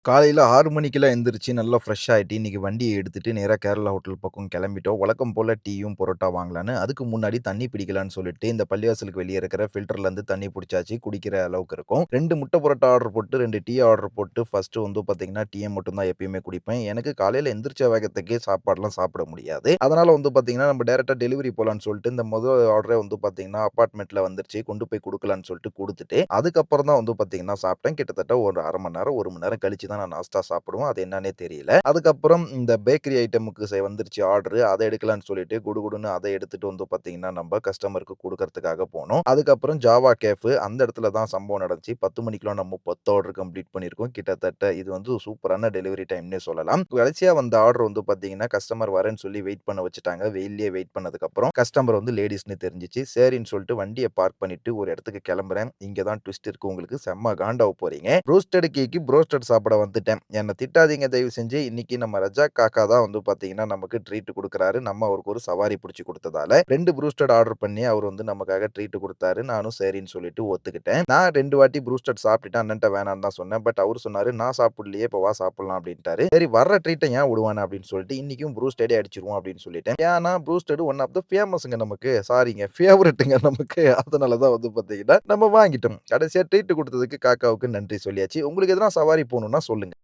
காலையில 6 மணிக்கெல்லாம் எந்திரிச்சு நல்லா ஃப்ரெஷ் ஆயிட்டு, இன்னைக்கு வண்டிய எடுத்துட்டு நேரா கேரளா ஹோட்டல் பக்கம் கெளம்பிட்டோம். வழக்கம் போல டீயும், பரோட்டா வாங்கலான்னு. அதுக்கு முன்னாடி தண்ணி பிடிக்கலான்னு சொல்லிட்டு, இந்த பள்ளிவாசலுக்கு வெளிய இருக்கிற ஃபில்டர்லேருந்து தண்ணி புடிச்சாச்சு. குடிக்கிற அளவுக்கு இருக்கும். 2 முட்டை பரோட்டா ஆர்டர் போட்டு, 2 டீ ஆர்டர் போட்டு, ஃபர்ஸ்ட்டு வந்து பாத்தீங்கன்னா, டீய மட்டும் தான் எப்பயுமே குடிப்பேன். எனக்கு காலையில எந்திரிச்ச வேகத்துக்கே சாப்பாடுலாம் சாப்பிட முடியாது. அதனால வந்து பாத்தீங்கன்னா, நம்ம டைரக்ட்டா டெலிவரி போலான்னு சொல்லிட்டு, இந்த ஆர்டரே வந்து பாத்தீங்கன்னா, அபார்ட்மெண்ட்ல வந்துருச்சு. கொண்டு போய் குடுக்கலான்னு சொல்லிட்டு குடுத்துட்டு, அதுக்கப்புறம் தான் வந்து பாத்தீங்கன்னா சாப்பிட்டேன். கிட்டத்தட்ட ஒரு 1/2 மணி நேரம், 1 மணி நேரம் கழிச்சு தான் நான் நாஸ்டா சாப்பிடுவேன். அது என்னன்னே தெரியல. அதுக்கப்புறம் இந்த பேக்கரி ஐட்டமுக்கு வந்துருச்சு ஆர்டரு. அத எடுக்கலான்னு சொல்லிட்டு குடுகுடுன்னு அத எடுத்துட்டு வந்து பார்த்தீங்கன்னா, நம்ப கஸ்டமருக்கு குடுக்கறதுக்காக போனோம். அதுக்கப்புறம் ஜாவா கேஃப் அந்த இடத்துல தான் சம்பவம் நடந்துச்சு. 10 மணிக்கெல்லாம் நம்ம 10 ஆர்டர் கம்ப்ளீட் பண்ணியிருக்கோம். கிட்டத்தட்ட இது வந்து சூப்பரான டெலிவரி டைம்னே சொல்லலாம். கடைசியா வந்த ஆர்டர் வந்து பார்த்தீங்கன்னா, கஸ்டமர் வரேன்னு சொல்லி வெயிட் பண்ண வச்சுட்டாங்க. வெயில்லயே வெயிட் பண்ணதுக்கப்புறம் கஸ்டமர் வந்து லேடீஸ்ன்னு தெரிஞ்சுச்சு. சரின்னு சொல்லிட்டு வண்டிய பார்க் பண்ணிட்டு ஒரு இடத்துக்கு கிளம்புறேன். இங்க தான் ட்விஸ்ட் இருக்கு உங்களுக்கு. செம்ம காண்டாவ போறீங்க. ரோஸ்டட் கேக்கு புரோஸ்டட் சாப்பிட வந்துட்டேன். என்ன திட்டாதீங்க தயவு செஞ்சு. இன்னைக்கு நம்ம ரஜாக் காக்கா தான் வந்து பார்த்தீங்கன்னா, நமக்கு ட்ரீட் குடுக்குறாரு. நம்ம அவருக்கு ஒரு சவாரி புடிச்சு குடுத்ததால 2 ப்ரூஸ்டட் ஆர்டர் பண்ணி அவரு வந்து நமக்காக ட்ரீட் குடுத்தாரு. நானும் சரின்னு சொல்லிட்டு ஒத்துக்கிட்டேன். நான் 2 வாட்டி ப்ரூஸ்டட் சாப்பிட்டுட்டேன். அண்ணன்ட்ட வேணான்னு தான் சொன்னேன். பட் அவரு சொன்னாரு, "நான் சாப்பிடலையே, இப்ப வா சாப்பிடலாம்" அப்படின்ட்டாரு. சரி வர்ற ட்ரீட்ட ஏன் விடுவானே அப்படின்னு சொல்லிட்டு, இன்னைக்கும் ப்ரூஸ்டடே அடிச்சுருவோம் அப்படின்னு சொல்லிட்டேன். ஏன்னா ப்ரூஸ்டட் ஒன் ஆஃப் த ஃபேமஸ்ங்க நமக்கு. சாரிங்க ஃபேவரைட்ங்க நமக்கு. அதனால தான் வந்து பார்த்தீங்கன்னா, நம்ம வாங்கிட்டோம். கடைசியா ட்ரீட் குடுத்ததுக்கு காக்காவுக்கு நன்றி சொல்லியாச்சு. உங்களுக்கு எதனா சவாரி போணும்னா சொல்லுங்க.